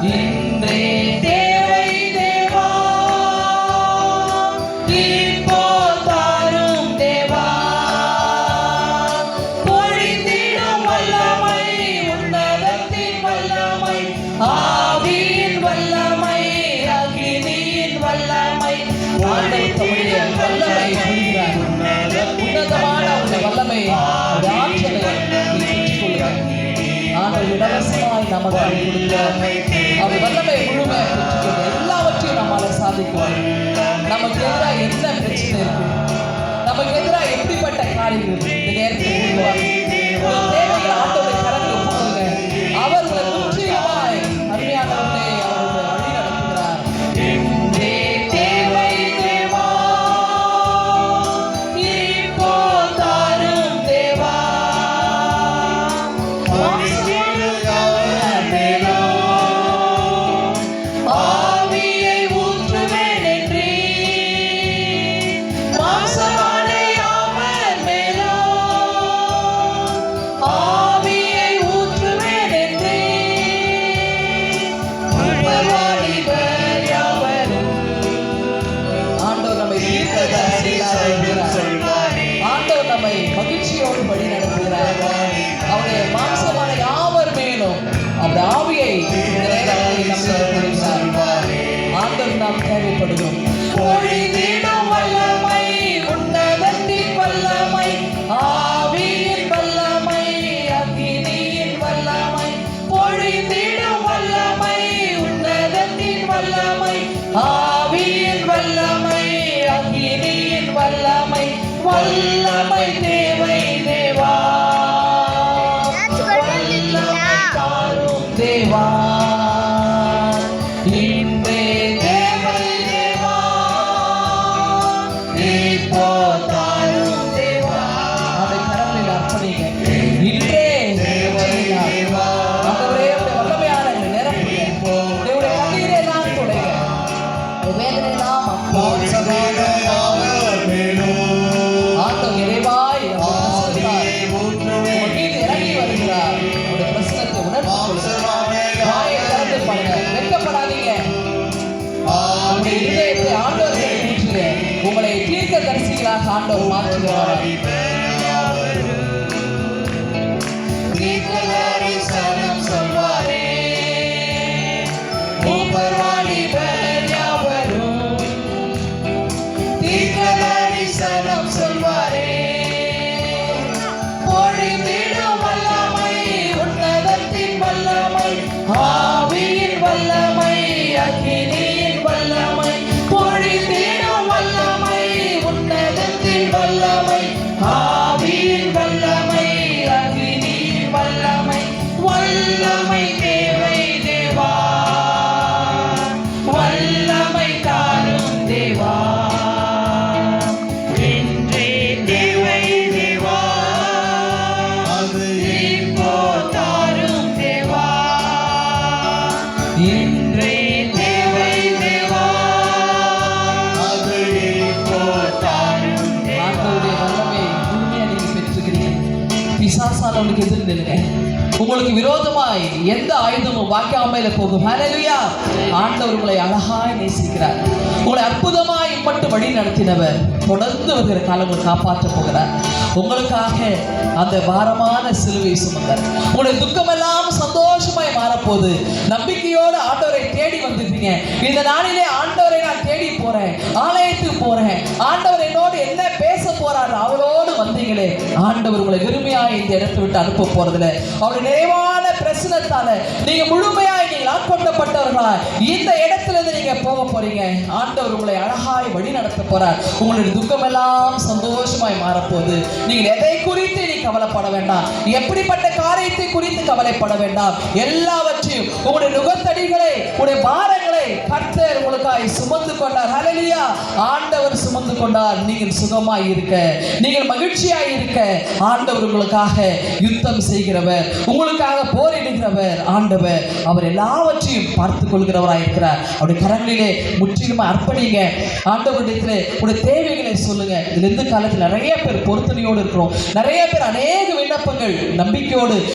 இன்றே தேவை தேவா, இப்போ தாரும் தேவா. பொழிந்திடும் வல்லமை, உன்னதத்தின் வல்லமை, ஆவியின் வல்லமை, அக்னியின் வல்லமை, ஆண்டவருடைய வல்லமை பொழிகிறார். உன்னதமான அவருடைய வல்லமை, அவருடைய ஆற்றலை ஆண்டவர் இலவசமாய் நமக்கு கொடுக்கிறார். அவர் வல்லமை முழுமை பெற்றுக்கொண்டு எல்லாவற்றையும் நம்மால சாதிக்கும். நமக்கு எதிராக என்ன பிரச்சனை இருக்கு, நமக்கு எதிராக எப்படிப்பட்ட காரியங்கள் இந்த நேரத்தில் உருவாங்க, தேவைகளை ஆண்டவருடைய கரத்தில் ஒப்புக்கொள்ளுங்க. அவர் உங்களை முற்றிலுமாய் அருமையானவர்களே அவருடைய வழி நடத்துகிறார். இன்றே தேவை தேவா, இப்போ தாரும் தேவா. ஆவியை ஊற்றுவேன் என்றே, மாம்சமான யாவர் மேலும் ஆவியை ஊற்றுவேன் என்றே, வாலிபர் யாவரும். ஆண்டவர் நம்மை ஆண்டவர் நம்மை மகிழ்ச்சியோடு வழி நடத்துகிறார். அவருடைய மாம்சமான யாவர் மேலும் அந்த ஆவியை ஆண்டவர் நாம் தேவைப்படுகிறோம். பொழிந்திடும் வல்லமை, உன்னதத்தின் வல்லமை, ஆவியின் வல்லமை, அக்னியின் வல்லமை, பொழிந்திடும் வல்லமை, உன்னதத்தின் வல்லமை, ஆவியின் வல்லமை, அக்னியின் வல்லமை, வல்லமை தேவை தேவா, வல்லமை தாரும் தேவா. இன்றே தேவை தேவா, இப்போ தாரும் தேவா. அதை கரங்களில் அர்ப்பணிங்க. இன்றே தேவை தேவா, ஆண்டவரே உம்முடைய வல்லமையான நிரப்புங்க. உம்முடைய கண்ணீரை நான் துடைங்க. வேதனை நாம் ஆண்டவர் நிறைவாய் மீது இறங்கி வருகிறார். அவருடைய பிரசனத்தை உணர்ந்து வாயை திறந்து பாருங்க. வெட்கப்படாதீங்க. உங்களுடைய இதயத்தை ஆண்டவரை ஊற்றுங்க. உங்களை தீர்க்க தரிசிகளாக ஆண்டவர் மாற்றுகிறார். சொல்வாரே தீர்க்கதரிசனம் சொல்வாரே, பொழிந்திடும் வல்லமை, உன்னதத்தின் வல்லமை, ஆவியின் வல்லமை, அக்னியின் வல்லமை, பொழிந்திடும் வல்லமை, உன்னதத்தின் வல்லமை, ஆவியின் வல்லமை, அக்னியின் வல்லமை, வல்லமை தேவை தேவா, வல்லமை தாரும் தேவா. இன்றே தேவை தேவா, அது இப்போ தாரும் தேவா. ஆண்டவருடைய வல்லமை முழுமையா நீங்க பெற்றுக்கிறீங்க. பிசாசானவனுக்கு எதிர்த்து நில்லுங்க. உங்களுக்கு விரோதமாய் எந்த ஆயுதமும் வாய்க்காமையில போகும். ஹல்லேலூயா. ஆண்டவர் உங்களை அழகாய் நேசிக்கிறார். உங்களை அற்புதமாய் மட்டும் வழி நடத்தினவர் தொடர்ந்து வருகிற காலங்களை காப்பாற்ற போகிறார். உங்களுக்காக அந்த பாரமான சிலுவை சுமந்தார். உங்களுடைய துக்கமெல்லாம் சந்தோஷமாய் மாறப்போகுது. நம்பிக்கையோடு ஆண்டவரை தேடி வந்திருக்கீங்க. இந்த நாளிலே ஆண்டவரை நான் தேடி போறேன், ஆலயத்துக்கு போறேன், ஆண்டவர் என்னோடு என்ன பேச போறாரு அவரோடு வந்தீங்களே, ஆண்டவர் உங்களை விரும்பியாய் இந்த இடத்தை விட்டு அனுப்ப போறதில்லை. அவருடைய நிறைவான பிரசனத்தால நீங்க முழுமையாய் நீங்கள் ஆட்கொண்டப்பட்டவர்களா இந்த இடத்துல இருந்து நீங்க போக போறீங்க. ஆண்டவர் உங்களை அழகாய் வழி நடத்த போறார். உங்களுடைய துக்கமெல்லாம் சந்தோஷமாய் மாறப்போகுது. நீங்கள் எதை குறித்து நீ கவலைப்பட வேண்டாம், எப்படிப்பட்ட காரியத்தை குறித்து கவலைப்பட வேண்டாம். எல்லாவற்றையும் உங்களுடைய நுகத்தடிகளை, உங்களுடைய பாரங்களை கர்த்தர் உங்களுக்காய் சுமந்து கொண்டார். ஹல்லேலூயா. ஆண்டவர் சுமந்து கொண்டார். நீங்கள் சுகமாய் இருக்க, நீங்கள் மகிழ்ச்சியாய் இருக்க ஆண்டவர் உங்களுக்காக யுத்தம் செய்கிறவர், உங்களுக்காக போரிடுகிறவர் ஆண்டவர். அவர் எல்லாவற்றையும் பார்த்து கொள்கிறவராய் இருக்கிறார். அவருடைய கரங்களிலே முற்றிலுமா அர்ப்பணிங்க. ஆண்டவரிடத்திலே உங்களுடைய தேவைகளை சொல்லுங்க. இதுல இருந்து காலத்தில் நிறைய பேர் பொருத்தனையோடு இருக்கிறோம். நிறைய பேர் அநேக விண்ணப்பங்கள் நம்பிக்கையோடு